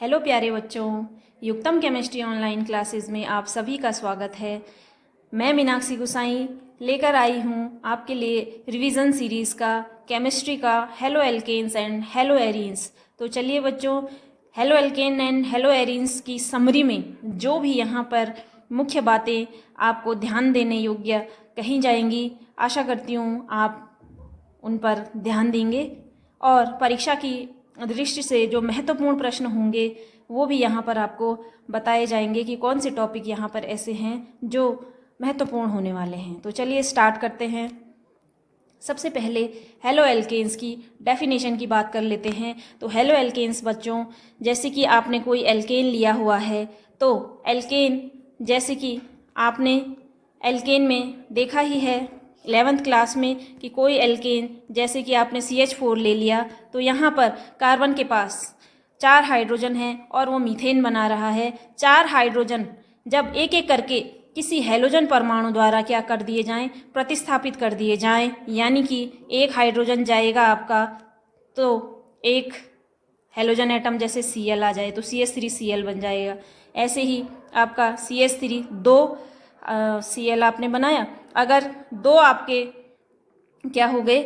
Hello प्यारे बच्चों, युक्तम chemistry online classes में आप सभी का स्वागत है। मैं मीनाक्षी गुसाई लेकर आई हूँ आपके लिए रिवीजन सीरीज़ का केमिस्ट्री का haloalkanes and haloarenes. तो चलिए बच्चों, haloalkane and haloarenes की समरी में जो भी यहाँ पर मुख्य बातें आपको ध्यान देने योग्य कही जाएंगी, आशा करती हूँ आप उन पर ध्यान देंगे और परीक्षा की दृष्टि से जो महत्वपूर्ण प्रश्न होंगे वो भी यहाँ पर आपको बताए जाएंगे कि कौन से टॉपिक यहाँ पर ऐसे हैं जो महत्वपूर्ण होने वाले हैं। तो चलिए स्टार्ट करते हैं। सबसे पहले हेलो एल्केन्स की डेफिनेशन की बात कर लेते हैं। तो हेलो एल्केन्स बच्चों, जैसे कि आपने कोई एल्केन लिया हुआ है तो एल्केन, जैसे कि आपने एल्केन में देखा ही है 11th क्लास में कि कोई एल्केन, जैसे कि आपने CH4 ले लिया तो यहाँ पर कार्बन के पास 4 हाइड्रोजन हैं और वो मीथेन बना रहा है। 4 हाइड्रोजन जब एक एक करके किसी हेलोजन परमाणु द्वारा क्या कर दिए जाएं, प्रतिस्थापित कर दिए जाएं, यानी कि एक हाइड्रोजन जाएगा आपका तो एक हेलोजन एटम जैसे Cl आ जाए तो CH3Cl बन जाएगा। ऐसे ही आपका CH3 दो Cl आपने बनाया, अगर दो आपके क्या हो गए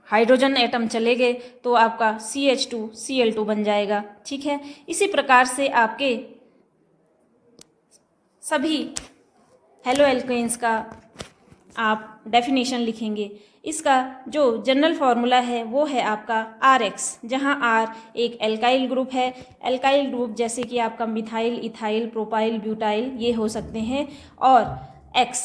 हाइड्रोजन एटम चले गए तो आपका CH2Cl2 बन जाएगा। ठीक है, इसी प्रकार से आपके सभी हेलो एल्केन्स का आप डेफिनेशन लिखेंगे। इसका जो जनरल फार्मूला है वो है आपका RX, जहाँ R एक एल्काइल ग्रुप है। एल्काइल ग्रुप जैसे कि आपका मिथाइल, इथाइल, प्रोपाइल, ब्यूटाइल ये हो सकते हैं, और X,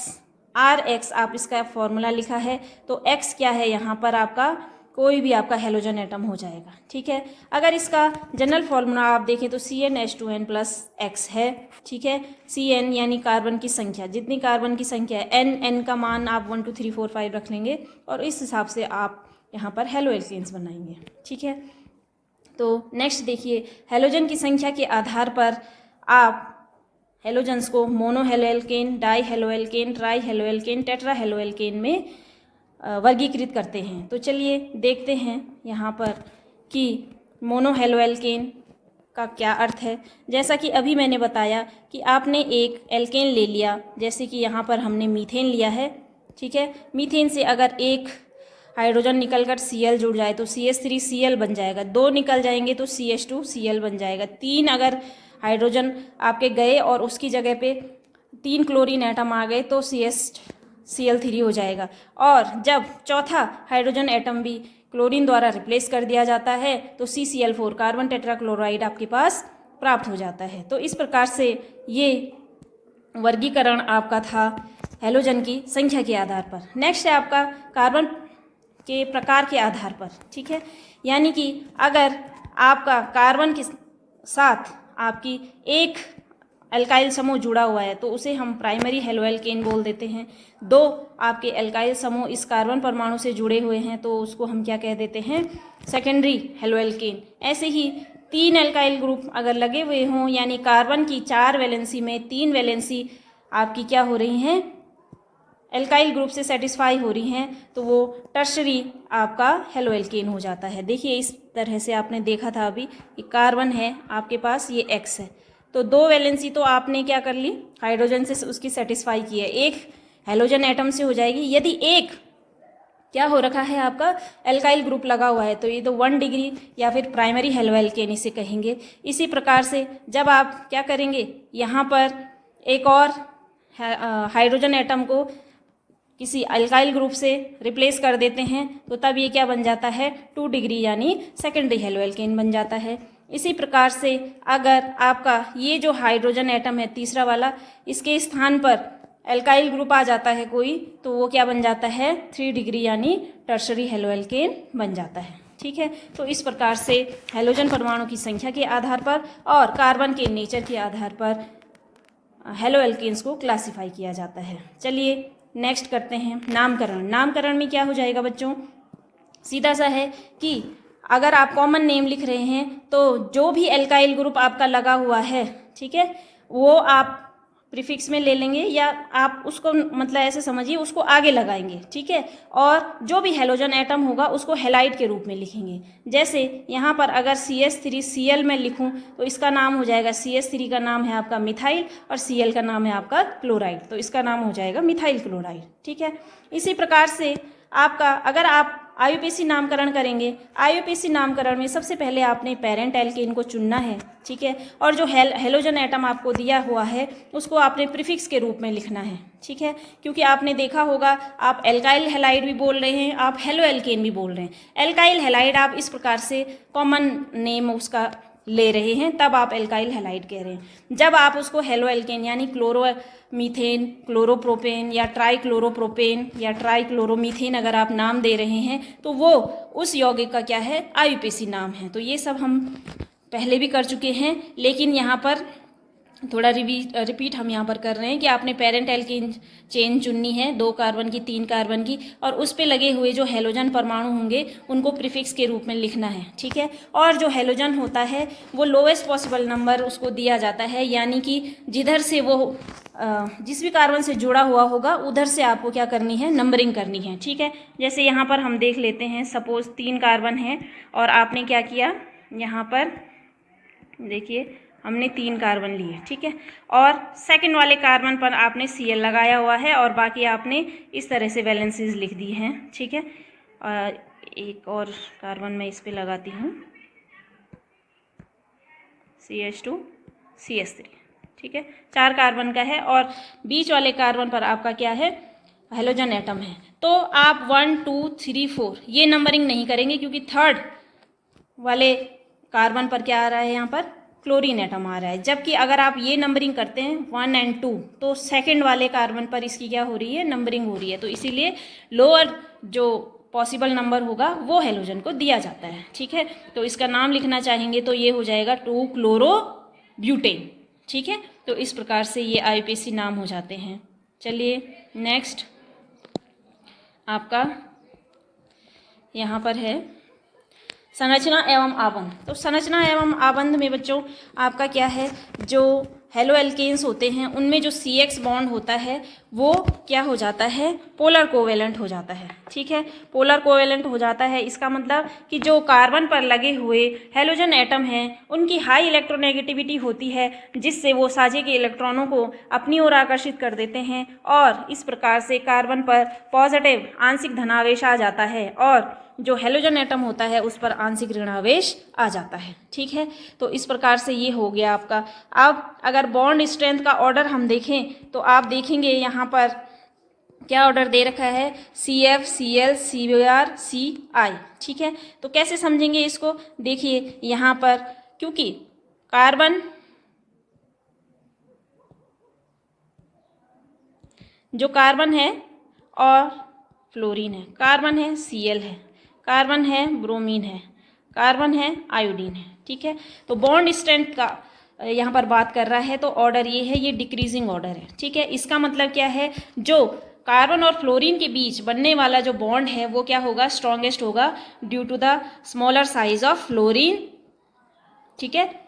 RX आप इसका फॉर्मूला लिखा है तो X क्या है, यहाँ पर आपका कोई भी आपका हेलोजन एटम हो जाएगा। ठीक है, अगर इसका जनरल फार्मूला आप देखें तो CnH2n प्लस X है। ठीक है, Cn यानी कार्बन की संख्या, जितनी कार्बन की संख्या है n का मान आप 1 2 3 4 5 रख लेंगे और इस हिसाब से आप यहाँ पर हेलो एल्केन्स बनाएंगे। ठीक है, तो नेक्स्ट देखिए, हेलोजन की संख्या के आधार पर आप हेलोजन्स को mono halo alkane, die halo alkane, try halo alkane, tetra halo alkane में वर्गीकृत करते हैं। तो चलिए देखते हैं यहाँ पर कि मोनो हेलो एल्केन का क्या अर्थ है। जैसा कि अभी मैंने बताया कि आपने एक एल्केन ले लिया, जैसे कि यहाँ पर हमने मीथेन लिया है। ठीक है, मीथेन से अगर एक हाइड्रोजन निकलकर Cl जुड़ जाए तो CH3Cl बन जाएगा, 2 निकल जाएंगे तो CH2Cl बन जाएगा, 3 अगर हाइड्रोजन आपके गए और उसकी जगह पे 3 क्लोरीन एटम आ गए तो CH3Cl3 हो जाएगा, और जब चौथा हाइड्रोजन एटम भी क्लोरीन द्वारा रिप्लेस कर दिया जाता है तो CCl4 कार्बन टेट्राक्लोराइड आपके पास प्राप्त हो जाता है। तो इस प्रकार से ये वर्गीकरण आपका था हेलोजन की संख्या के आधार पर। नेक्स्ट है आपका कार्बन के प्रकार के आधार पर। ठीक है, यानी कि अगर आपका कार्बन के साथ आपकी एक एल्काइल समूह जुड़ा हुआ है तो उसे हम प्राइमरी हेलो एल्केन बोल देते हैं। 2 आपके एल्काइल समूह इस कार्बन परमाणु से जुड़े हुए हैं तो उसको हम क्या कह देते हैं, सेकेंडरी हेलो एल्केन। ऐसे ही 3 एल्काइल ग्रुप अगर लगे हुए हों, यानी कार्बन की 4 वैलेंसी में 3 वैलेंसी आपकी क्या हो रही हैं, एल्काइल ग्रुप से सेटिस्फाई हो रही हैं, तो वो टर्शरी आपका हेलो एल्केन हो जाता है। देखिए इस तरह से आपने देखा था अभी कि कार्बन है आपके पास, ये X है, तो 2 वैलेंसी तो आपने क्या कर ली, हाइड्रोजन से उसकी सेटिस्फाई की है, एक हेलोजन एटम से हो जाएगी। यदि एक क्या हो रखा है आपका एल्काइल ग्रुप लगा हुआ है तो ये तो 1 डिग्री या फिर प्राइमरी हेलो एल्केन इसे कहेंगे। इसी प्रकार से जब आप क्या करेंगे, यहाँ पर एक और हाइड्रोजन एटम को किसी अल्काइल ग्रुप से रिप्लेस कर देते हैं तो तब ये क्या बन जाता है, 2 डिग्री यानी सेकेंडरी हेलो एल्केन बन जाता है। इसी प्रकार से अगर आपका ये जो हाइड्रोजन एटम है तीसरा वाला, इसके स्थान पर एल्काइल ग्रुप आ जाता है कोई तो वो क्या बन जाता है, 3 डिग्री यानी टर्शरी हेलो एल्केन बन जाता है। ठीक है, तो इस प्रकार से हेलोजन परमाणु की संख्या के आधार पर और कार्बन के नेचर के आधार पर हेलो एल्केन्स को क्लासिफाई किया जाता है। चलिए नेक्स्ट करते हैं नामकरण। नामकरण में क्या हो जाएगा बच्चों, सीधा सा है कि अगर आप कॉमन नेम लिख रहे हैं तो जो भी एल्काइल ग्रुप आपका लगा हुआ है, ठीक है, वो आप प्रीफिक्स में ले लेंगे, या आप उसको मतलब ऐसे समझिए उसको आगे लगाएंगे, ठीक है। और जो भी हेलोजन एटम होगा उसको हैलाइड के रूप में लिखेंगे। जैसे यहाँ पर अगर CH3Cl में लिखूँ तो इसका नाम हो जाएगा, CH3 का नाम है आपका मिथाइल और Cl का नाम है आपका क्लोराइड, तो इसका नाम हो जाएगा मिथाइल क्लोराइड, ठीक है। इसी प्रकार से आपका अगर आप IUPAC नामकरण करेंगे, IUPAC नामकरण में सबसे पहले आपने पेरेंट एल्केन को चुनना है, ठीक है। और जो हेलोजन एटम आपको दिया हुआ है उसको आपने प्रीफिक्स के रूप में लिखना है, ठीक है। क्योंकि आपने देखा होगा आप एल्काइल हैलाइड भी बोल रहे हैं, आप हेलो एल्केन भी बोल रहे हैं। एल्काइल हैलाइड आप इस प्रकार से कॉमन नेम उसका ले रहे हैं, तब आप एल्काइल हैलाइड कह रहे हैं। जब आप उसको हेलो एल्केन यानी क्लोरोमीथेन, क्लोरोप्रोपेन या ट्राइक्लोरोप्रोपेन या ट्राइक्लोरोमीथेन अगर आप नाम दे रहे हैं तो वो उस यौगिक का क्या है, IUPAC नाम है। तो ये सब हम पहले भी कर चुके हैं, लेकिन यहाँ पर थोड़ा रिपीट हम यहाँ पर कर रहे हैं कि आपने पेरेंट एल्केन चेन चुननी है 2 कार्बन की, 3 कार्बन की, और उस पे लगे हुए जो हेलोजन परमाणु होंगे उनको प्रीफिक्स के रूप में लिखना है, ठीक है। और जो हेलोजन होता है वो लोएस्ट पॉसिबल नंबर उसको दिया जाता है, यानी कि जिधर से वो जिस भी कार्बन से जुड़ा हुआ होगा उधर से आपको क्या करनी है, नंबरिंग करनी है, ठीक है। जैसे यहाँ पर हम देख लेते हैं, सपोज 3 कार्बन है और आपने क्या किया, यहाँ पर देखिए हमने 3 कार्बन लिए, ठीक है। और सेकंड वाले कार्बन पर आपने Cl लगाया हुआ है और बाकी आपने इस तरह से वैलेंसीज लिख दी हैं, ठीक है। एक और कार्बन मैं इस पे लगाती हूँ, CH2 CH3, ठीक है। 4 कार्बन का है और बीच वाले कार्बन पर आपका क्या है, हेलोजन एटम है। तो आप 1 2 3 4 ये नंबरिंग नहीं करेंगे, क्योंकि थर्ड वाले कार्बन पर क्या आ रहा है, यहाँ पर क्लोरीन एटम आ रहा है। जबकि अगर आप ये नंबरिंग करते हैं 1 और 2 तो सेकंड वाले कार्बन पर इसकी क्या हो रही है, नंबरिंग हो रही है। तो इसीलिए लोअर जो पॉसिबल नंबर होगा वो हेलोजन को दिया जाता है, ठीक है। तो इसका नाम लिखना चाहेंगे तो ये हो जाएगा 2 क्लोरोब्यूटेन, ठीक है। तो इस प्रकार से ये IUPAC नाम हो जाते हैं। चलिए नेक्स्ट आपका यहाँ पर है संरचना एवं आबंध। तो संरचना एवं आबंध में बच्चों आपका क्या है, जो हेलो एल्केन्स होते हैं उनमें जो CX बॉन्ड होता है वो क्या हो जाता है, पोलर कोवेलेंट हो जाता है, ठीक है। पोलर कोवेलेंट हो जाता है, इसका मतलब कि जो कार्बन पर लगे हुए हेलोजन एटम हैं उनकी हाई इलेक्ट्रोनेगेटिविटी होती है, जिससे वो साझे के इलेक्ट्रॉनों को अपनी ओर आकर्षित कर देते हैं और इस प्रकार से कार्बन पर पॉजिटिव आंशिक धनावेश आ जाता है और जो हेलोजन एटम होता है उस पर आंशिक ऋणावेश आ जाता है, ठीक है। तो इस प्रकार से ये हो गया आपका। अब अगर बॉन्ड स्ट्रेंथ का ऑर्डर हम देखें तो आप देखेंगे यहाँ पर क्या ऑर्डर दे रखा है, CF Cl Cr Ci, ठीक है। तो कैसे समझेंगे इसको, देखिए यहाँ पर क्योंकि कार्बन जो कार्बन है और फ्लोरीन है, कार्बन है Cl है, कार्बन है ब्रोमीन है, कार्बन है आयोडीन है, ठीक है। तो बॉन्ड स्ट्रेंथ का यहाँ पर बात कर रहा है तो ऑर्डर ये है, ये डिक्रीजिंग ऑर्डर है, ठीक है। इसका मतलब क्या है, जो कार्बन और फ्लोरीन के बीच बनने वाला जो बॉन्ड है वो क्या होगा, स्ट्रॉन्गेस्ट होगा due to the smaller size of fluorine, ठीक है।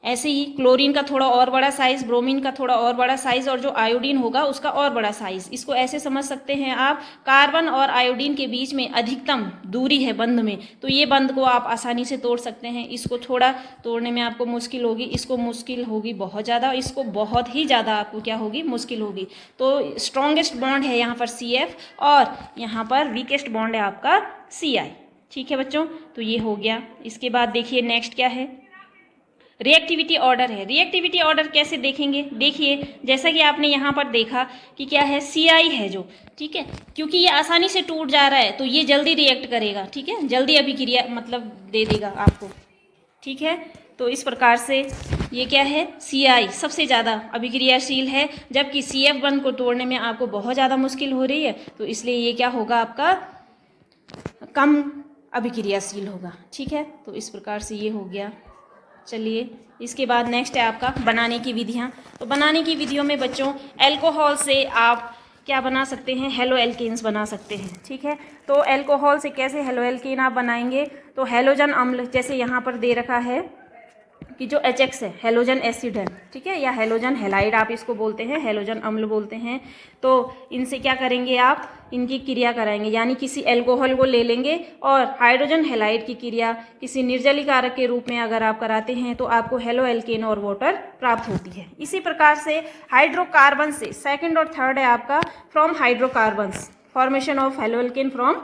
ऐसे ही क्लोरीन का थोड़ा और बड़ा साइज, ब्रोमीन का थोड़ा और बड़ा साइज और जो आयोडीन होगा उसका और बड़ा साइज। इसको ऐसे समझ सकते हैं आप, कार्बन और आयोडीन के बीच में अधिकतम दूरी है बंध में, तो ये बंध को आप आसानी से तोड़ सकते हैं। इसको थोड़ा तोड़ने में आपको मुश्किल होगी, इसको मुश्किल होगी बहुत ज़्यादा, इसको बहुत ही ज़्यादा आपको क्या होगी, मुश्किल होगी। तो स्ट्रॉन्गेस्ट बॉन्ड है यहाँ पर CF और यहाँ पर वीकेस्ट बॉन्ड है आपका Ci, ठीक है बच्चों। तो ये हो गया। इसके बाद देखिए नेक्स्ट क्या है, रिएक्टिविटी ऑर्डर है। रिएक्टिविटी ऑर्डर कैसे देखेंगे, देखिए जैसा कि आपने यहाँ पर देखा कि क्या है, Ci है जो, ठीक है। क्योंकि ये आसानी से टूट जा रहा है तो ये जल्दी रिएक्ट करेगा, ठीक है, जल्दी अभिक्रिया मतलब दे देगा आपको, ठीक है। तो इस प्रकार से ये क्या है, Ci सबसे ज़्यादा अभिक्रियाशील है, जबकि CF बंध को तोड़ने में आपको बहुत ज़्यादा मुश्किल हो रही है, तो इसलिए ये क्या होगा, आपका कम अभिक्रियाशील होगा, ठीक है। तो इस प्रकार से ये हो गया। चलिए इसके बाद नेक्स्ट है आपका बनाने की विधियाँ। तो बनाने की विधियों में बच्चों अल्कोहल से आप क्या बना सकते हैं, हेलो एल्केन्स बना सकते हैं, ठीक है। तो अल्कोहल से कैसे हेलो एल्केन आप बनाएंगे, तो हेलोजन अम्ल जैसे यहाँ पर दे रखा है कि जो HX है हेलोजन एसिड है, ठीक है, या हेलोजन हेलाइड आप इसको बोलते हैं, हेलोजन अम्ल बोलते हैं। तो इनसे क्या करेंगे आप, इनकी क्रिया कराएंगे, यानी किसी एल्कोहल को ले लेंगे और हाइड्रोजन हेलाइड की क्रिया किसी निर्जलीकारक के रूप में अगर आप कराते हैं तो आपको हेलो एल्केन और वाटर प्राप्त होती है। इसी प्रकार से हाइड्रोकार्बन से सेकेंड और थर्ड है आपका from hydrocarbons, formation of halo alkane from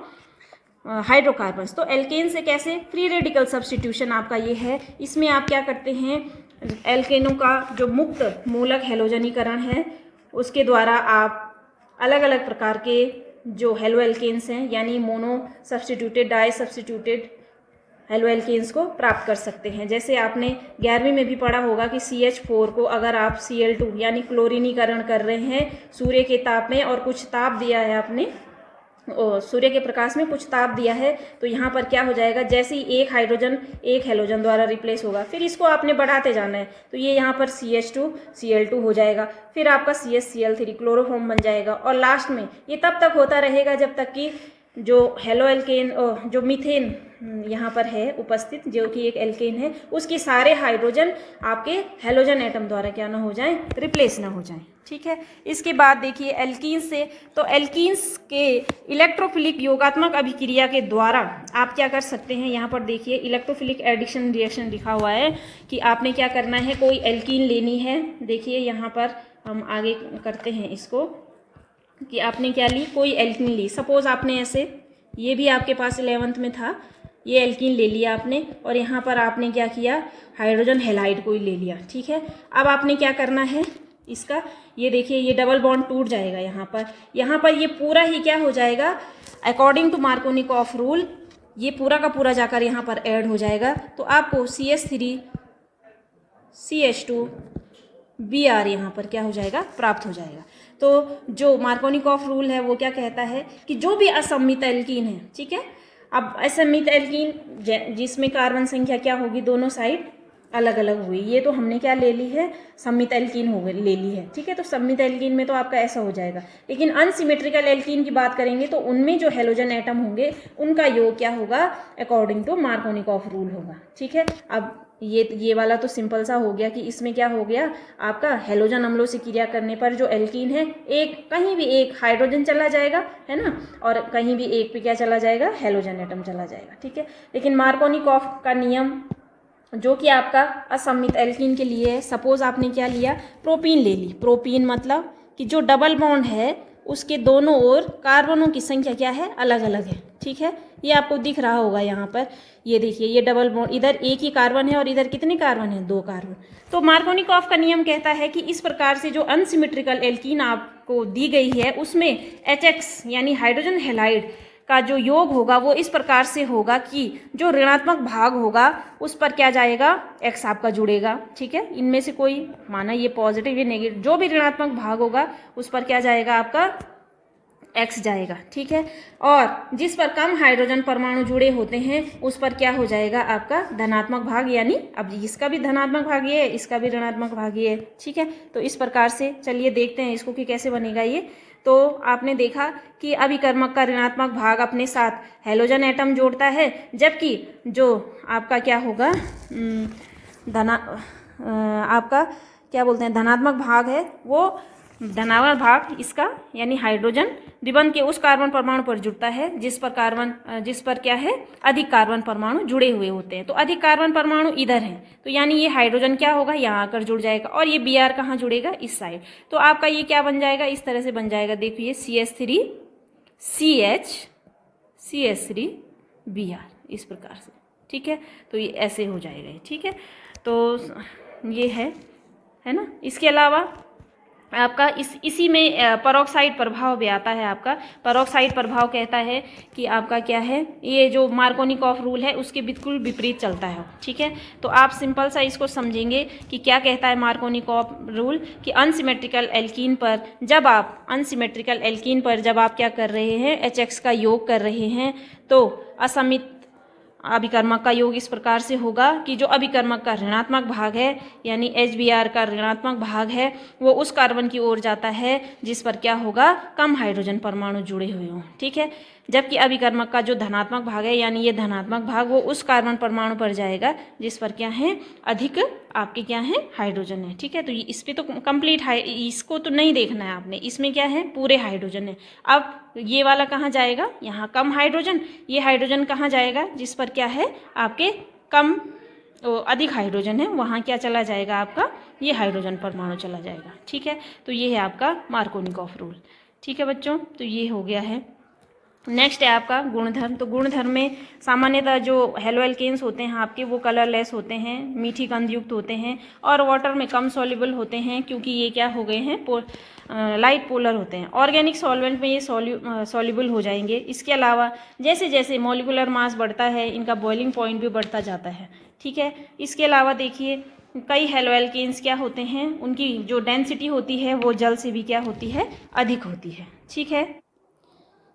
hydrocarbons. तो एल्केन से कैसे, फ्री रेडिकल सब्स्टिट्यूशन आपका ये है। इसमें आप क्या करते हैं, एल्केनों का जो मुक्त मूलक हेलोजनीकरण है उसके द्वारा आप अलग अलग प्रकार के जो हेलो एल्केन्स हैं, यानी monosubstituted, disubstituted haloalkanes को प्राप्त कर सकते हैं। जैसे आपने 11वीं में भी पढ़ा होगा कि CH4 को अगर आप Cl2 यानी क्लोरीनीकरण कर रहे हैं सूर्य के ताप में, और कुछ ताप दिया है आपने, सूर्य के प्रकाश में कुछ ताप दिया है, तो यहाँ पर क्या हो जाएगा, जैसे ही एक हाइड्रोजन एक हेलोजन द्वारा रिप्लेस होगा, फिर इसको आपने बढ़ाते जाना है, तो ये यहाँ पर CH2 Cl2 हो जाएगा, फिर आपका CH Cl3 क्लोरोफॉर्म बन जाएगा, और लास्ट में ये तब तक होता रहेगा जब तक कि जो हेलो एल्केन, जो मीथेन यहाँ पर है उपस्थित, जो कि एक एल्केन है, उसके सारे हाइड्रोजन आपके हेलोजन एटम द्वारा क्या ना हो जाएं, रिप्लेस ना हो जाएं। ठीक है, इसके बाद देखिए एल्कीन्स से, तो एल्कीन्स के इलेक्ट्रोफिलिक योगात्मक अभिक्रिया के द्वारा आप क्या कर सकते हैं, यहाँ पर देखिए इलेक्ट्रोफिलिक एडिशन रिएक्शन लिखा हुआ है कि आपने क्या करना है, कोई एल्कीन लेनी है। देखिए यहाँ पर हम आगे करते हैं इसको कि आपने क्या ली, कोई एल्कीन ली, सपोज आपने ऐसे, ये भी आपके पास 11th में था, ये एल्कीन ले लिया आपने, और यहाँ पर आपने क्या किया, हाइड्रोजन हेलाइड कोई ले लिया। ठीक है, अब आपने क्या करना है इसका, ये देखिए ये डबल बॉन्ड टूट जाएगा यहाँ पर ये पूरा ही क्या हो जाएगा, अकॉर्डिंग टू मार्कोनिकॉफ रूल ये पूरा का पूरा जाकर यहाँ पर ऐड हो जाएगा, तो आपको CH3 CH2 Br यहाँ पर क्या हो जाएगा, प्राप्त हो जाएगा। तो जो मार्कोनिकॉफ रूल है वो क्या कहता है कि जो भी असम्मित एल्कीन है, ठीक है, अब असम्मित एल्कीन जिसमें कार्बन संख्या क्या होगी, दोनों साइड अलग अलग हुई, ये तो हमने क्या ले ली है, सम्मित एल्कीन हो गई, ले ली है। ठीक है, तो सम्मित एल्कीन में तो आपका ऐसा हो जाएगा, लेकिन अनसिमेट्रिकल एल्कीन की बात करेंगे तो उनमें जो हेलोजन एटम होंगे उनका योग क्या होगा, अकॉर्डिंग टू मार्कोनिकॉफ रूल होगा। ठीक है, अब ये वाला तो सिंपल सा हो गया कि इसमें क्या हो गया, आपका हेलोजन अम्लों से क्रिया करने पर जो एल्कीन है, एक कहीं भी एक हाइड्रोजन चला जाएगा, है ना, और कहीं भी एक पे क्या चला जाएगा, हेलोजन एटम चला जाएगा। ठीक है, लेकिन मार्कोनिकॉफ का नियम जो कि आपका असम्मित एल्कीन के लिए है, सपोज आपने क्या लिया, प्रोपीन ले ली। प्रोपीन मतलब कि जो डबल बॉन्ड है उसके दोनों ओर कार्बनों की संख्या क्या है, अलग अलग है। ठीक है, ये आपको दिख रहा होगा यहाँ पर, ये देखिए ये डबल बॉन्ड, इधर एक ही कार्बन है और इधर कितने कार्बन है, 2 कार्बन। तो मार्कोनिकॉफ का नियम कहता है कि इस प्रकार से जो अनसिमेट्रिकल एल्कीन आपको दी गई है उसमें HX यानी हाइड्रोजन हेलाइड का जो योग होगा वो इस प्रकार से होगा कि जो ऋणात्मक भाग होगा उस पर क्या जाएगा, X आपका जुड़ेगा। ठीक है, इनमें से कोई, माना ये पॉजिटिव या नेगेटिव, जो भी ऋणात्मक भाग होगा उस पर क्या जाएगा, आपका X जाएगा। ठीक है, और जिस पर कम हाइड्रोजन परमाणु जुड़े होते हैं उस पर क्या हो जाएगा, आपका धनात्मक भाग, यानी अब इसका भी धनात्मक भाग ये है, इसका भी ऋणात्मक भाग ये है। ठीक है, तो इस प्रकार से चलिए देखते हैं इसको कि कैसे बनेगा ये। तो आपने देखा कि अभिकर्मक का ऋणात्मक भाग अपने साथ हेलोजन एटम जोड़ता है, जबकि जो आपका क्या होगा, आपका क्या बोलते हैं, धनात्मक भाग है वो, धनात्मक भाग इसका यानी हाइड्रोजन रिबन के उस कार्बन परमाणु पर जुड़ता है जिस पर क्या है, अधिक कार्बन परमाणु जुड़े हुए होते हैं। तो अधिक कार्बन परमाणु इधर है, तो यानी ये हाइड्रोजन क्या होगा, यहाँ आकर जुड़ जाएगा, और ये Br कहाँ जुड़ेगा, इस साइड। तो आपका ये क्या बन जाएगा, इस तरह से बन जाएगा, देखिए CH3 CH3 Br, इस प्रकार से। ठीक है, तो ये ऐसे हो जाएगा। ठीक है, तो ये है ना। इसके अलावा आपका इसी में परोक्साइड प्रभाव भी आता है। आपका परोक्साइड प्रभाव कहता है कि आपका क्या है, ये जो मार्कोनिकॉफ रूल है उसके बिल्कुल विपरीत चलता है। ठीक है, तो आप सिंपल सा इसको समझेंगे कि क्या कहता है मार्कोनिकॉफ रूल, कि अनसिमेट्रिकल एल्कीन पर जब आप क्या कर रहे हैं, HX का योग कर रहे हैं, तो असमित अभिकर्मक का योग इस प्रकार से होगा कि जो अभिकर्मक का ऋणात्मक भाग है यानी HBr का ऋणात्मक भाग है वो उस कार्बन की ओर जाता है जिस पर क्या होगा, कम हाइड्रोजन परमाणु जुड़े हुए हों। ठीक है, जबकि अभिकर्मक का जो धनात्मक भाग है यानी ये धनात्मक भाग वो उस कार्बन परमाणु पर जाएगा जिस पर क्या है अधिक आपके क्या है हाइड्रोजन है। ठीक है, तो इस पे तो कंप्लीट इसको तो नहीं देखना है आपने, इसमें क्या है पूरे हाइड्रोजन है। अब ये वाला कहाँ जाएगा, यहाँ कम हाइड्रोजन, ये हाइड्रोजन कहाँ जाएगा जिस पर क्या है आपके कम अधिक हाइड्रोजन है, वहाँ क्या चला जाएगा आपका ये हाइड्रोजन परमाणु चला जाएगा। ठीक है, तो ये है आपका मार्कोनिकॉफ रूल। ठीक है बच्चों, तो ये हो गया है। नेक्स्ट है आपका गुणधर्म। तो गुणधर्म में सामान्यतः जो हेलो एल्केन्स होते हैं आपके वो कलरलेस होते हैं, मीठी गंध युक्त होते हैं और वाटर में कम सॉल्युबल होते हैं क्योंकि ये क्या हो गए हैं लाइट पोलर होते हैं। ऑर्गेनिक सॉल्वेंट में ये सॉल्युबल हो जाएंगे। इसके अलावा जैसे जैसे मॉलिक्यूलर मास बढ़ता है इनका बॉइलिंग पॉइंट भी बढ़ता जाता है। ठीक है, इसके अलावा देखिए कई हेलो एल्केन्स क्या होते हैं उनकी जो डेंसिटी होती है वो जल से भी क्या होती है अधिक होती है। ठीक है,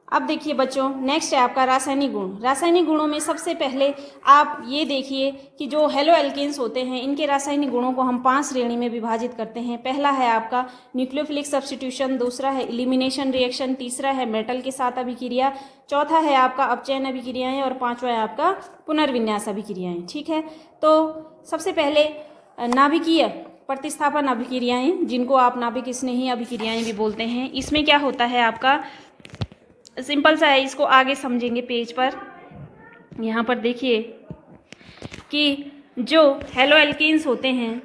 अब देखिए बच्चों नेक्स्ट है आपका रासायनिक गुण। रासायनिक गुणों में सबसे पहले आप ये देखिए कि जो हेलो एल्केन्स होते हैं इनके रासायनिक गुणों को हम 5 श्रेणी में विभाजित करते हैं। पहला है आपका न्यूक्लियोफिलिक सब्स्टिट्यूशन, दूसरा है एलिमिनेशन रिएक्शन, तीसरा है मेटल के साथ अभिक्रिया, चौथा है आपका अपचयन अभिक्रियाएं और पांचवा है आपका पुनर्विन्यास अभिक्रियाएं। ठीक है, तो सबसे पहले नाभिकीय प्रतिस्थापन अभिक्रियाएं जिनको आप नाभिक स्नेही अभिक्रियाएं भी बोलते हैं। इसमें क्या होता है आपका सिंपल सा है, इसको आगे समझेंगे पेज पर। यहाँ पर देखिए कि जो हेलो एल्कीन्स होते हैं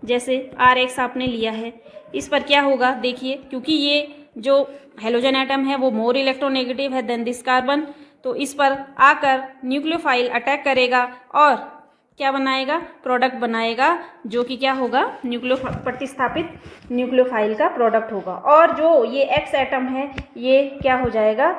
जैसे RX आपने लिया है इस पर क्या होगा देखिए, क्योंकि ये जो हेलोजन एटम है वो मोर इलेक्ट्रोनेगेटिव है देन दिस कार्बन, तो इस पर आकर न्यूक्लियोफाइल अटैक करेगा और क्या बनाएगा प्रोडक्ट बनाएगा जो कि क्या होगा प्रतिस्थापित न्यूक्लियोफाइल का प्रोडक्ट होगा और जो ये X एटम है ये क्या हो जाएगा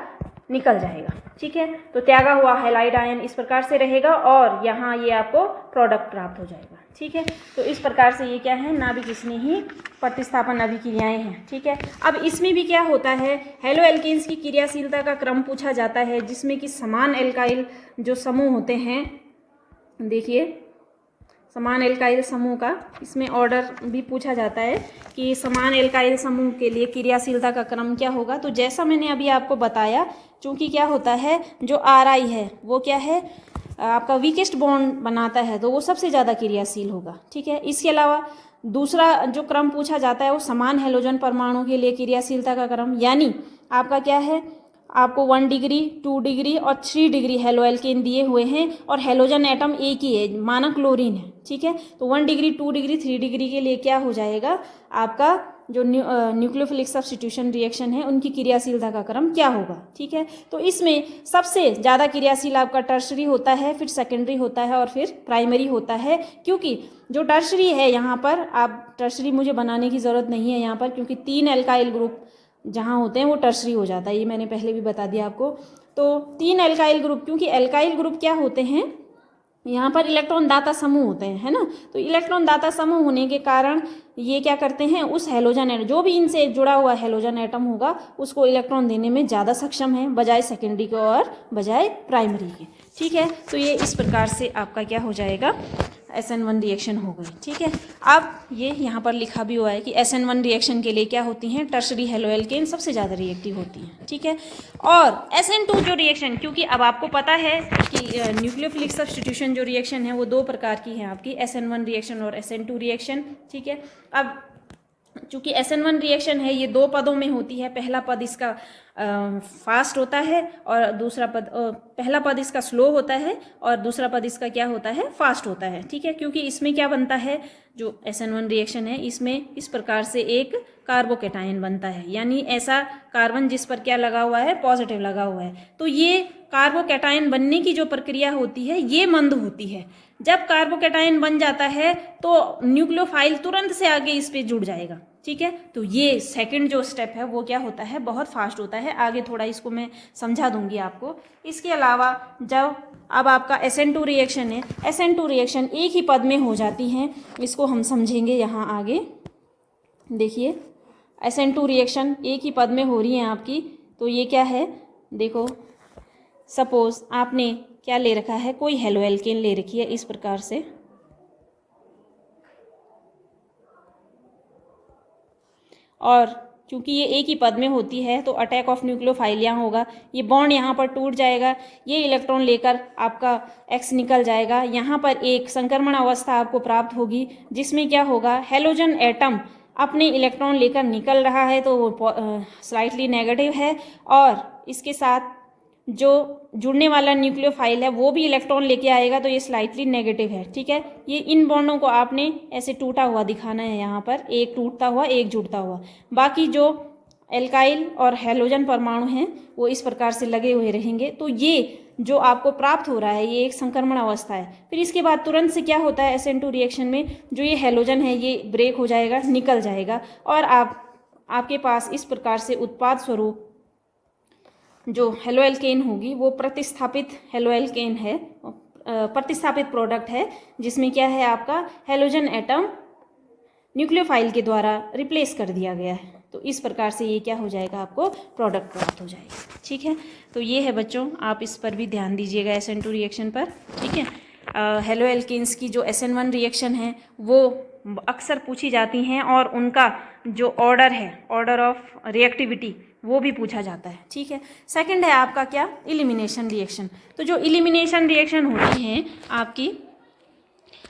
निकल जाएगा। ठीक है, तो त्यागा हुआ हैलाइड आयन इस प्रकार से रहेगा और यहाँ ये आपको प्रोडक्ट प्राप्त हो जाएगा। ठीक है, तो इस प्रकार से ये क्या है नाभिक स्नेही प्रतिस्थापन अभिक्रियाएं हैं। ठीक है, अब इसमें भी क्या होता है हेलो एल्केन्स की क्रियाशीलता का क्रम पूछा जाता है जिसमें कि समान एल्काइल जो समूह होते हैं, देखिए समान एल्काइल समूह का इसमें ऑर्डर भी पूछा जाता है कि समान एल्काइल समूह के लिए क्रियाशीलता का क्रम क्या होगा। तो जैसा मैंने अभी आपको बताया, चूंकि क्या होता है जो RI है वो क्या है आपका वीकेस्ट बॉन्ड बनाता है तो वो सबसे ज़्यादा क्रियाशील होगा। ठीक है, इसके अलावा दूसरा जो क्रम पूछा जाता है वो समान हेलोजन परमाणु के लिए क्रियाशीलता का क्रम, यानी आपका क्या है आपको 1 डिग्री 2 डिग्री और 3 डिग्री हेलो एल्केन दिए हुए हैं और हेलोजन एटम एक ही है माना क्लोरीन है। ठीक है, तो 1 डिग्री 2 डिग्री 3 डिग्री के लिए क्या हो जाएगा आपका जो न्यूक्लियोफिलिक सब्स्टिट्यूशन रिएक्शन है उनकी क्रियाशीलता का क्रम क्या होगा। ठीक है, तो इसमें सबसे ज़्यादा क्रियाशील आपका टर्शरी होता है, फिर सेकेंडरी होता है और फिर प्राइमरी होता है। क्योंकि जो टर्शरी है यहाँ पर आप टर्शरी मुझे बनाने की ज़रूरत नहीं है यहाँ पर, क्योंकि 3 एल्काइल ग्रुप जहाँ होते हैं वो टर्शरी हो जाता है, ये मैंने पहले भी बता दिया आपको। तो 3 एल्काइल ग्रुप, क्योंकि एल्काइल ग्रुप क्या होते हैं यहाँ पर इलेक्ट्रॉन दाता समूह होते हैं, है ना, तो इलेक्ट्रॉन दाता समूह होने के कारण ये क्या करते हैं उस हेलोजन एटम जो भी इनसे जुड़ा हुआ हेलोजन एटम होगा उसको इलेक्ट्रॉन देने में ज़्यादा सक्षम है बजाय सेकेंडरी के और बजाय प्राइमरी के। ठीक है, तो ये इस प्रकार से आपका क्या हो जाएगा SN1 रिएक्शन हो गई। ठीक है, अब ये यहाँ पर लिखा भी हुआ है कि SN1 रिएक्शन के लिए क्या होती हैं टर्शरी हेलो एल्केन सबसे ज़्यादा रिएक्टिव होती हैं। ठीक है, और SN2 जो रिएक्शन, क्योंकि अब आपको पता है कि न्यूक्लियोफिलिक सब्स्टिट्यूशन जो रिएक्शन है वो 2 प्रकार की है आपकी SN1 रिएक्शन और SN2 रिएक्शन। ठीक है, अब चूँकि SN1 रिएक्शन है ये 2 पदों में होती है, पहला पद इसका फास्ट होता है और दूसरा पद पहला पद इसका स्लो होता है और दूसरा पद इसका क्या होता है फास्ट होता है। ठीक है, क्योंकि इसमें क्या बनता है जो SN1 रिएक्शन है इसमें इस प्रकार से एक कार्बोकेटायन बनता है, यानी ऐसा कार्बन जिस पर क्या लगा हुआ है पॉजिटिव लगा हुआ है। तो ये कार्बोकेटायन बनने की जो प्रक्रिया होती है ये मंद होती है। जब कार्बोकेटायन बन जाता है तो न्यूक्लियोफाइल तुरंत से आगे इस पे जुड़ जाएगा। ठीक है, तो ये सेकंड जो स्टेप है वो क्या होता है बहुत फास्ट होता है, आगे थोड़ा इसको मैं समझा दूंगी आपको। इसके अलावा जब अब आपका SN2 रिएक्शन है, SN2 रिएक्शन एक ही पद में हो जाती हैं, इसको हम समझेंगे यहाँ आगे। देखिए SN2 रिएक्शन एक ही पद में हो रही है आपकी, तो ये क्या है देखो, सपोज आपने क्या ले रखा है कोई हेलो एल्केन ले रखी है इस प्रकार से, और क्योंकि ये एक ही पद में होती है तो अटैक ऑफ न्यूक्लियोफाइल यहाँ होगा, ये बॉन्ड यहाँ पर टूट जाएगा, ये इलेक्ट्रॉन लेकर आपका X निकल जाएगा, यहाँ पर एक संक्रमण अवस्था आपको प्राप्त होगी जिसमें क्या होगा, हैलोजन एटम अपने इलेक्ट्रॉन लेकर निकल रहा है तो वो स्लाइटली नेगेटिव है, और इसके साथ जो जुड़ने वाला न्यूक्लियोफाइल है वो भी इलेक्ट्रॉन लेके आएगा तो ये स्लाइटली नेगेटिव है। ठीक है, ये इन बॉन्डों को आपने ऐसे टूटा हुआ दिखाना है, यहाँ पर एक टूटता हुआ एक जुड़ता हुआ, बाकी जो एल्काइल और हैलोजन परमाणु हैं वो इस प्रकार से लगे हुए रहेंगे। तो ये जो आपको प्राप्त हो रहा है ये एक संक्रमण अवस्था है। फिर इसके बाद तुरंत से क्या होता है, SN2 रिएक्शन में जो ये हैलोजन है ये ब्रेक हो जाएगा, निकल जाएगा, और आपके पास इस प्रकार से उत्पाद स्वरूप जो हेलोएल्केन होगी वो प्रतिस्थापित हेलोएल्केन है, प्रतिस्थापित प्रोडक्ट है, जिसमें क्या है आपका हैलोजन एटम न्यूक्लियोफाइल के द्वारा रिप्लेस कर दिया गया है। तो इस प्रकार से ये क्या हो जाएगा, आपको प्रोडक्ट प्राप्त हो जाएगा। ठीक है, तो ये है बच्चों, आप इस पर भी ध्यान दीजिएगा SN2 रिएक्शन पर। ठीक है, हेलोएल्केन्स की जो SN1 रिएक्शन है वो अक्सर पूछी जाती हैं और उनका जो ऑर्डर है, ऑर्डर ऑफ रिएक्टिविटी, वो भी पूछा जाता है। ठीक है, सेकंड है आपका क्या, इलिमिनेशन रिएक्शन। तो जो इलिमिनेशन रिएक्शन होती हैं आपकी,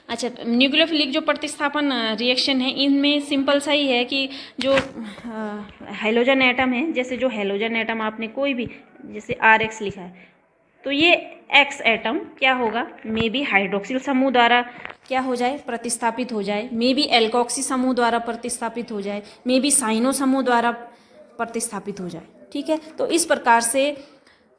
अच्छा न्यूक्लियोफिलिक जो प्रतिस्थापन रिएक्शन है इनमें सिंपल सा ही है कि जो हैलोजन एटम है, जैसे जो हैलोजन एटम आपने कोई भी जैसे RX लिखा है तो ये X एटम क्या होगा, मे बी हाइड्रोक्सिल समूह द्वारा क्या हो जाए, प्रतिस्थापित हो जाए, मे बी एल्कोक्सी समूह द्वारा प्रतिस्थापित हो जाए, मे बी साइनो समूह द्वारा प्रतिस्थापित हो जाए। ठीक है, तो इस प्रकार से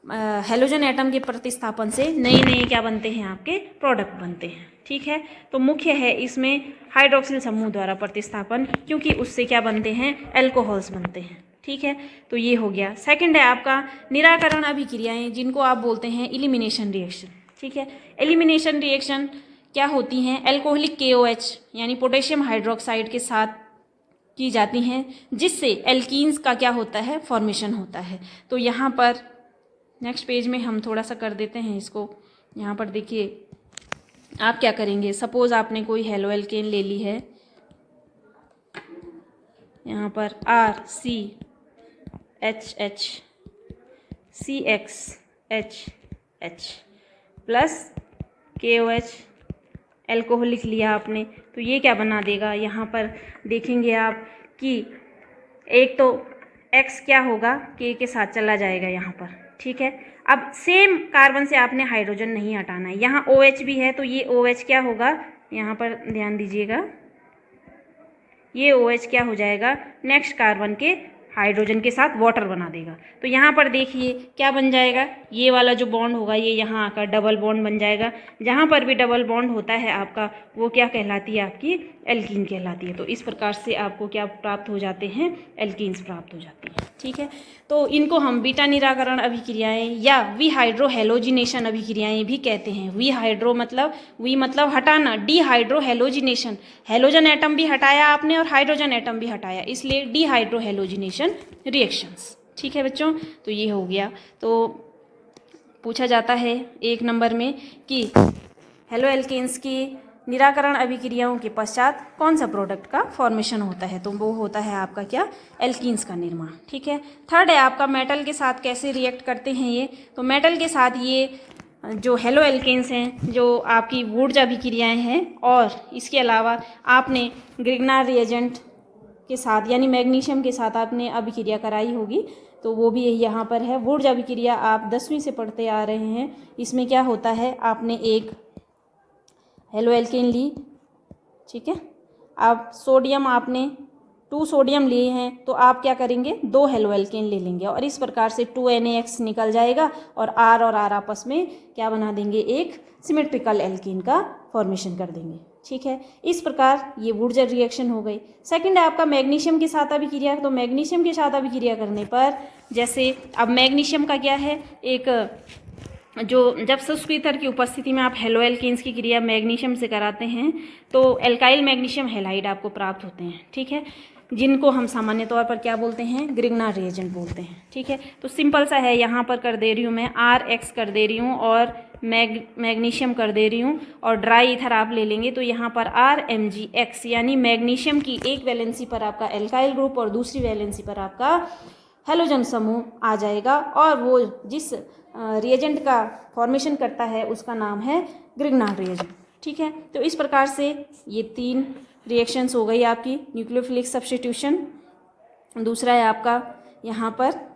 हैलोजन एटम के प्रतिस्थापन से नए नए क्या बनते हैं, आपके प्रोडक्ट बनते हैं। ठीक है, तो मुख्य है इसमें हाइड्रोक्सिल समूह द्वारा प्रतिस्थापन, क्योंकि उससे क्या बनते हैं, एल्कोहल्स बनते हैं। ठीक है, तो ये हो गया। सेकंड है आपका निराकरण अभिक्रियाएं, जिनको आप बोलते हैं इलिमिनेशन रिएक्शन। ठीक है, एलिमिनेशन रिएक्शन क्या होती हैं, एल्कोहलिक KOH यानी पोटेशियम हाइड्रोक्साइड के साथ की जाती हैं, जिससे एल्कीन्स का क्या होता है, फॉर्मेशन होता है। तो यहाँ पर नेक्स्ट पेज में हम थोड़ा सा कर देते हैं इसको। यहाँ पर देखिए आप क्या करेंगे, सपोज आपने कोई हेलोएल्केन ले ली है, यहाँ पर RCHH CXHH plus KOH alcoholic लिया आपने, तो ये क्या बना देगा, यहाँ पर देखेंगे आप कि एक तो X क्या होगा, K के साथ चला जाएगा यहाँ पर। ठीक है, अब सेम कार्बन से आपने हाइड्रोजन नहीं हटाना है, यहाँ OH भी है तो ये OH क्या होगा, यहाँ पर ध्यान दीजिएगा, ये OH क्या हो जाएगा, नेक्स्ट कार्बन के हाइड्रोजन के साथ वाटर बना देगा। तो यहाँ पर देखिए क्या बन जाएगा, ये वाला जो बॉन्ड होगा ये यहाँ आकर डबल बॉन्ड बन जाएगा। जहाँ पर भी डबल बॉन्ड होता है आपका, वो क्या कहलाती है, आपकी एल्कीन कहलाती है। तो इस प्रकार से आपको क्या प्राप्त हो जाते हैं, एल्कीन्स प्राप्त हो जाती हैं। ठीक है, तो इनको हम बीटा निराकरण अभिक्रियाएं या विहाइड्रो हेलोजिनेशन अभिक्रियाएं भी कहते हैं। विहाइड्रो मतलब हटाना, डिहाइड्रो हेलोजिनेशन, हेलोजन एटम भी हटाया आपने और हाइड्रोजन एटम भी हटाया, इसलिए डिहाइड्रो हेलोजिनेशन रिएक्शंस। ठीक है बच्चों, तो ये हो गया। तो पूछा जाता है 1 नंबर में कि हेलोएल्केन्स की निराकरण अभिक्रियाओं के पश्चात कौन सा प्रोडक्ट का फॉर्मेशन होता है, तो वो होता है आपका क्या, एल्कीन्स का निर्माण। ठीक है, थर्ड है आपका मेटल के साथ कैसे रिएक्ट करते हैं ये, तो मेटल के साथ ये जो हेलोएल्केन्स हैं, जो आपकी वुड्स अभिक्रियाएं हैं, और इसके अलावा आपने ग्रिग्नार रिएजेंट के साथ यानी मैग्नीशियम के साथ आपने अभिक्रिया कराई होगी, तो वो भी यहाँ पर है। वुड्स अभिक्रिया आप 10वीं से पढ़ते आ रहे हैं। इसमें क्या होता है, आपने एक हेलोएल्केन ली, ठीक है, अब सोडियम आपने 2 सोडियम लिए हैं, तो आप क्या करेंगे, 2 हेलोएल्केन ले लेंगे और इस प्रकार से 2NaX निकल जाएगा और R आपस में क्या बना देंगे, एक सिमेट्रिकल एल्कीन का फॉर्मेशन कर देंगे। ठीक है, इस प्रकार ये वुड्स रिएक्शन हो गई। सेकंड है आपका मैग्नीशियम के साथ अभिक्रिया, तो मैग्नीशियम के साथ अभिक्रिया करने पर जैसे अब मैग्नीशियम का क्या है, एक जो जब शुष्क ईथर की उपस्थिति में आप हेलोएल्केन्स की क्रिया मैग्नीशियम से कराते हैं तो एल्काइल मैग्नीशियम हैलाइड आपको प्राप्त होते हैं। ठीक है, जिनको हम सामान्य तौर पर क्या बोलते हैं, ग्रिग्नार्ड रिएजेंट बोलते हैं। ठीक है, तो सिंपल सा है, यहाँ पर कर दे रही हूँ मैं RX कर दे रही हूँ और मैग्नीशियम कर दे रही हूँ और ड्राई ईथर आप ले लेंगे तो यहाँ पर RMgX यानी मैग्नीशियम की एक वैलेंसी पर आपका एल्काइल ग्रुप और दूसरी वैलेंसी पर आपका हेलोजन समूह आ जाएगा और वो जिस रिएजेंट का फॉर्मेशन करता है उसका नाम है ग्रिग्नार्ड रिएजेंट। ठीक है, तो इस प्रकार से ये 3 रिएक्शंस हो गई आपकी न्यूक्लियोफिलिक सब्स्टिट्यूशन। दूसरा है आपका यहाँ पर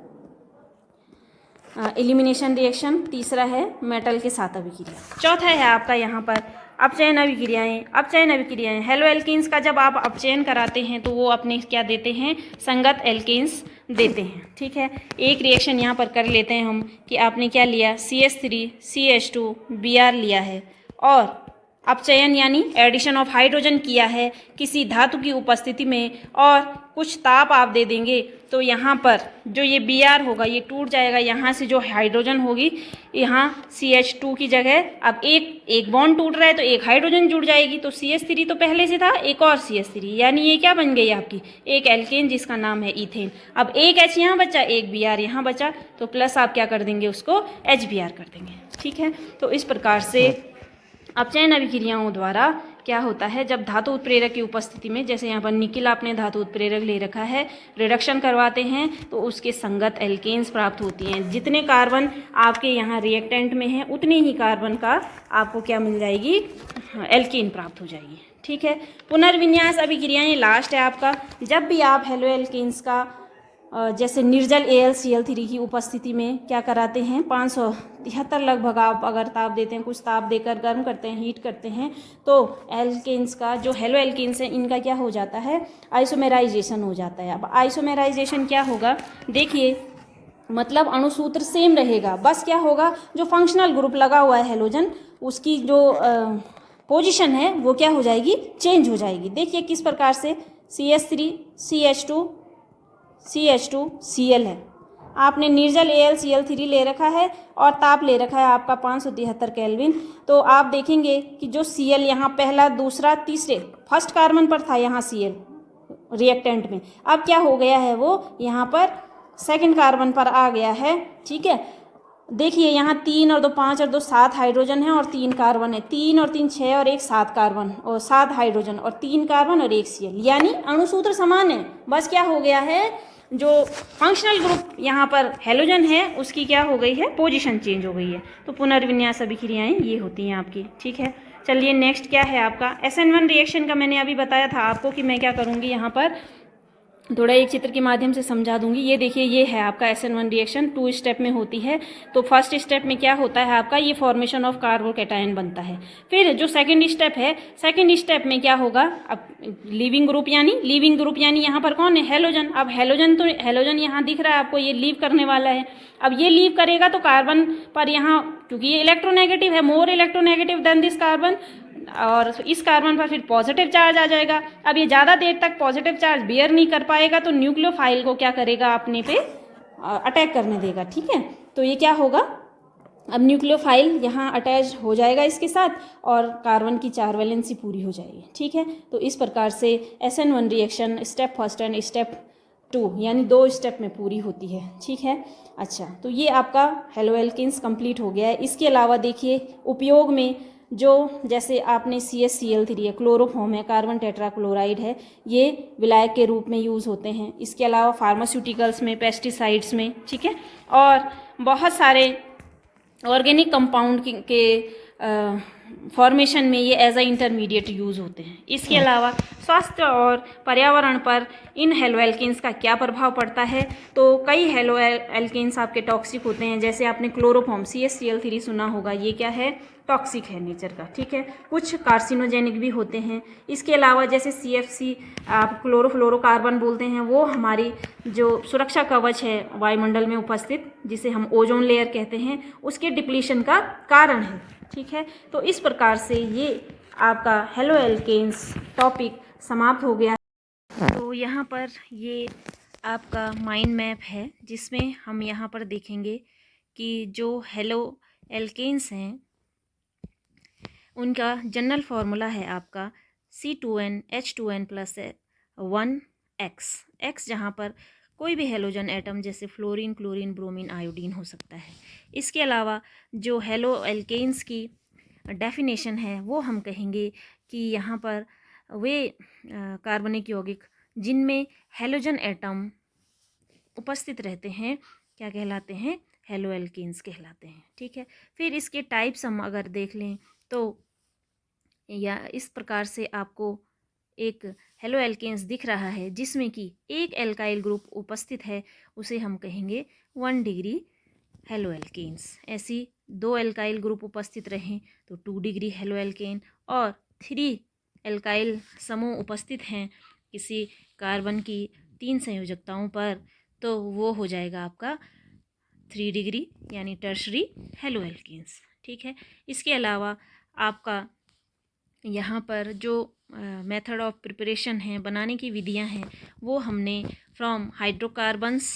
एलिमिनेशन रिएक्शन, तीसरा है मेटल के साथ अभिक्रिया, चौथा है आपका यहाँ पर अपचयन अभिक्रियाएं। अपचयन अभिक्रियाएं हेलो एल्केन्स का जब आप अपचयन कराते हैं तो वो अपने क्या देते हैं, संगत एल्केन्स देते हैं। ठीक है, एक रिएक्शन यहाँ पर कर लेते हैं हम कि आपने क्या लिया, CH3 CH2 Br लिया है और अपचयन यानी एडिशन ऑफ हाइड्रोजन किया है किसी धातु की उपस्थिति में और कुछ ताप आप दे देंगे तो यहाँ पर जो ये Br होगा ये टूट जाएगा, यहाँ से जो हाइड्रोजन होगी यहाँ CH2 की जगह अब एक बॉन्ड टूट रहा है तो एक हाइड्रोजन जुड़ जाएगी, तो CH3 तो पहले से था, एक और CH3 यानी ये क्या बन गई आपकी एक एल्केन जिसका नाम है इथेन। अब एक H यहाँ बचा, एक Br यहाँ बचा, तो प्लस आप क्या कर देंगे उसको HBr कर देंगे। ठीक है, तो इस प्रकार से अपचयन अभिक्रियाओं द्वारा क्या होता है, जब धातु उत्प्रेरक की उपस्थिति में, जैसे यहाँ पर निकिल आपने धातु उत्प्रेरक ले रखा है, रिडक्शन करवाते हैं तो उसके संगत एल्केन्स प्राप्त होती हैं। जितने कार्बन आपके यहाँ रिएक्टेंट में हैं उतने ही कार्बन का आपको क्या मिल जाएगी, एल्केन प्राप्त हो जाएगी। ठीक है, पुनर्विन्यास अभिक्रियाएं लास्ट है आपका। जब भी आप हेलो एल्केन्स का जैसे निर्जल AlCl3 की उपस्थिति में क्या कराते हैं, 573 लगभग आप अगर ताप देते हैं, कुछ ताप देकर गर्म करते हैं, हीट करते हैं, तो एल्केन्स का जो हेलो एल्केन्स है इनका क्या हो जाता है, आइसोमेराइजेशन हो जाता है। अब आइसोमेराइजेशन क्या होगा, देखिए मतलब अणुसूत्र सेम रहेगा, बस क्या होगा जो फंक्शनल ग्रुप लगा हुआ है हेलोजन उसकी जो पोजीशन है वो क्या हो जाएगी, चेंज हो जाएगी। देखिए किस प्रकार से CH3 CH2 Cl है, आपने निर्जल AlCl3 ले रखा है और ताप ले रखा है आपका 573 केल्विन, तो आप देखेंगे कि जो Cl यहाँ पहला दूसरा तीसरे फर्स्ट कार्बन पर था यहाँ Cl रिएक्टेंट में, अब क्या हो गया है वो यहाँ पर सेकंड कार्बन पर आ गया है। ठीक है, देखिए यहाँ 3 और 2 5 और 2 7 हाइड्रोजन है और 3 कार्बन है, 3 और 3 6 और 1 7 कार्बन और 7 हाइड्रोजन और 3 कार्बन और 1 Cl, यानी अणुसूत्र समान है, बस क्या हो गया है जो फंक्शनल ग्रुप यहाँ पर हेलोजन है उसकी क्या हो गई है, पोजीशन चेंज हो गई है। तो पुनर्विन्यास अभिक्रियाएं ये होती हैं आपकी। ठीक है, चलिए नेक्स्ट क्या है आपका SN1 रिएक्शन का मैंने अभी बताया था आपको कि मैं क्या करूँगी, यहाँ पर थोड़ा एक चित्र के माध्यम से समझा दूंगी। ये देखिए ये है आपका SN1 रिएक्शन 2 स्टेप में होती है। तो फर्स्ट स्टेप में क्या होता है आपका, ये फॉर्मेशन ऑफ कार्बोकैटायन बनता है। फिर जो सेकंड स्टेप है, सेकंड स्टेप में क्या होगा, अब लीविंग ग्रुप यानी यहाँ पर कौन है, हेलोजन। अब हेलोजन यहाँ दिख रहा है आपको, ये लीव करने वाला है। अब ये लीव करेगा तो कार्बन पर यहाँ, क्योंकि ये इलेक्ट्रोनेगेटिव है, more electronegative than this carbon, और इस कार्बन पर फिर पॉजिटिव चार्ज आ जाएगा। अब ये ज़्यादा देर तक पॉजिटिव चार्ज बियर नहीं कर पाएगा तो न्यूक्लियोफाइल को क्या करेगा, अपने पे अटैक करने देगा। ठीक है, तो ये क्या होगा, अब न्यूक्लियोफाइल यहाँ अटैच हो जाएगा इसके साथ और कार्बन की 4 वैलेंसी पूरी हो जाएगी। ठीक है, तो इस प्रकार से SN1 reaction step first and step 2 यानी 2 स्टेप में पूरी होती है। ठीक है, अच्छा तो ये आपका हेलो एल्केन्स कंप्लीट हो गया है। इसके अलावा देखिए उपयोग में जो जैसे आपने CHCl3 है, क्लोरोफॉर्म है, कार्बन टेट्राक्लोराइड है, ये विलायक के रूप में यूज़ होते हैं। इसके अलावा फार्मास्यूटिकल्स में, पेस्टिसाइड्स में, ठीक है, और बहुत सारे ऑर्गेनिक कंपाउंड के फॉर्मेशन में ये एज अ इंटरमीडिएट यूज़ होते हैं। इसके अलावा स्वास्थ्य और पर्यावरण पर इन हेलो एल्केन्स का क्या प्रभाव पड़ता है, तो कई हेलो एल्केन्स आपके टॉक्सिक होते हैं। जैसे आपने क्लोरोफॉर्म CHCl3 सुना होगा, ये क्या है, टॉक्सिक है नेचर का। ठीक है, कुछ कार्सिनोजेनिक भी होते हैं। इसके अलावा जैसे CFC आप क्लोरोफ्लोरोकार्बन बोलते हैं, वो हमारी जो सुरक्षा कवच है वायुमंडल में उपस्थित, जिसे हम ओजोन लेयर कहते हैं, उसके डिप्लीशन का कारण है। ठीक है, तो इस प्रकार से ये आपका हेलो एल्केन्स टॉपिक समाप्त हो गया। तो यहाँ पर ये आपका माइंड मैप है जिसमें हम यहाँ पर देखेंगे कि जो हेलो एल्केन्स हैं उनका जनरल फार्मूला है आपका C2NH2N+1 एक्स जहाँ पर कोई भी हेलोजन एटम जैसे फ्लोरीन, क्लोरीन, ब्रोमीन, आयोडीन हो सकता है। इसके अलावा जो हेलो एल्केन्स की डेफिनेशन है वो हम कहेंगे कि यहाँ पर वे कार्बनिक यौगिक जिनमें हेलोजन एटम उपस्थित रहते हैं क्या कहलाते हैं? हेलो एल्केन्स कहलाते हैं। ठीक है, फिर इसके टाइप्स हम अगर देख लें तो या इस प्रकार से आपको एक हेलो एल्केन्स दिख रहा है जिसमें कि एक एल्काइल ग्रुप उपस्थित है, उसे हम कहेंगे 1 डिग्री हेलो एल्केन्स। ऐसी 2 एल्काइल ग्रुप उपस्थित रहें तो 2 डिग्री हेलो एल्केन, और 3 एल्काइल समूह उपस्थित हैं किसी कार्बन की 3 संयोजकताओं पर तो वो हो जाएगा आपका 3 डिग्री यानी टर्शरी हेलो एल्केन्स। ठीक है, इसके अलावा आपका यहाँ पर जो मेथड ऑफ प्रिपरेशन है, बनाने की विधियाँ हैं, वो हमने फ्रॉम हाइड्रोकार्बन्स,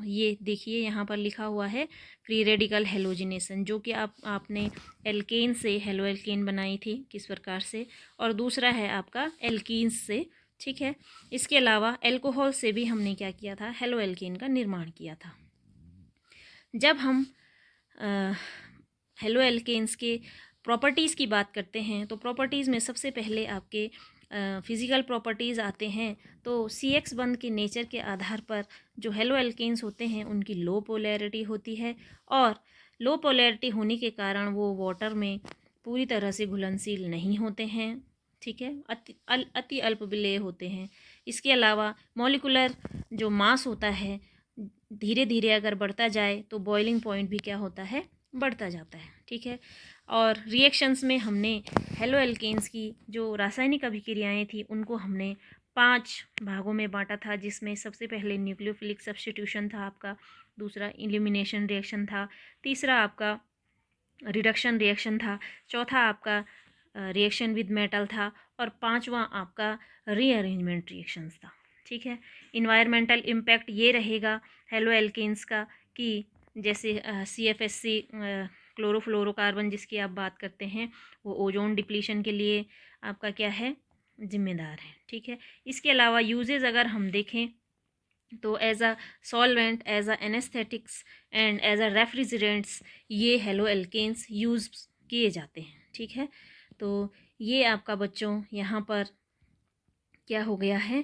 ये देखिए यहाँ पर लिखा हुआ है फ्री रेडिकल हेलोजिनेशन, जो कि आपने एल्केन से हेलो एल्केन बनाई थी किस प्रकार से, और दूसरा है आपका एल्कीन्स से। ठीक है, इसके अलावा एल्कोहल से भी हमने क्या किया था? हेलो एल्केन का निर्माण किया था। जब हम हेलो एल्केन्स के प्रॉपर्टीज़ की बात करते हैं तो प्रॉपर्टीज़ में सबसे पहले आपके फिज़िकल प्रॉपर्टीज़ आते हैं। तो CX बंध के नेचर के आधार पर जो हेलो एल्केन्स होते हैं उनकी लो पोलैरिटी होती है, और लो पोलैरिटी होने के कारण वो वाटर में पूरी तरह से घुलनशील नहीं होते हैं। ठीक है, अति अल्प विलेय होते हैं। इसके अलावा मॉलिकुलर जो मास होता है धीरे धीरे अगर बढ़ता जाए तो बॉइलिंग पॉइंट भी क्या होता है? बढ़ता जाता है। ठीक है, और रिएक्शंस में हमने हेलो एल्केन्स की जो रासायनिक अभिक्रियाएं थी उनको हमने 5 भागों में बांटा था, जिसमें सबसे पहले न्यूक्लियोफिलिक सब्स्टिट्यूशन था आपका, दूसरा एलिमिनेशन रिएक्शन था, तीसरा आपका रिडक्शन रिएक्शन था, चौथा आपका रिएक्शन विद मेटल था, और पांचवा आपका रीअरेंजमेंट रिएक्शंस था। ठीक है, इन्वायरमेंटल इम्पैक्ट ये रहेगा हेलो एल्केन्स का कि जैसे CFSC क्लोरोफ्लोरोकार्बन जिसकी आप बात करते हैं वो ओजोन डिप्लीशन के लिए आपका क्या है? जिम्मेदार है। ठीक है, इसके अलावा यूजेज अगर हम देखें तो as a solvent, as a anaesthetics and as a refrigerants ये हेलो एल्केन्स यूज़ किए जाते हैं। ठीक है, तो ये आपका बच्चों यहाँ पर क्या हो गया है?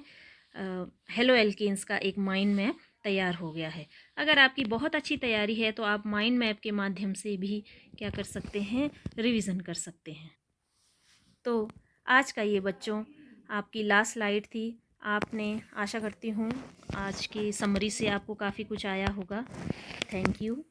हेलो एल्केन्स का एक माइंड मैप तैयार हो गया है। अगर आपकी बहुत अच्छी तैयारी है तो आप माइंड मैप के माध्यम से भी क्या कर सकते हैं? रिवीजन कर सकते हैं। तो आज का ये बच्चों आपकी लास्ट स्लाइड थी। आपने, आशा करती हूँ आज की समरी से आपको काफ़ी कुछ आया होगा। Thank you.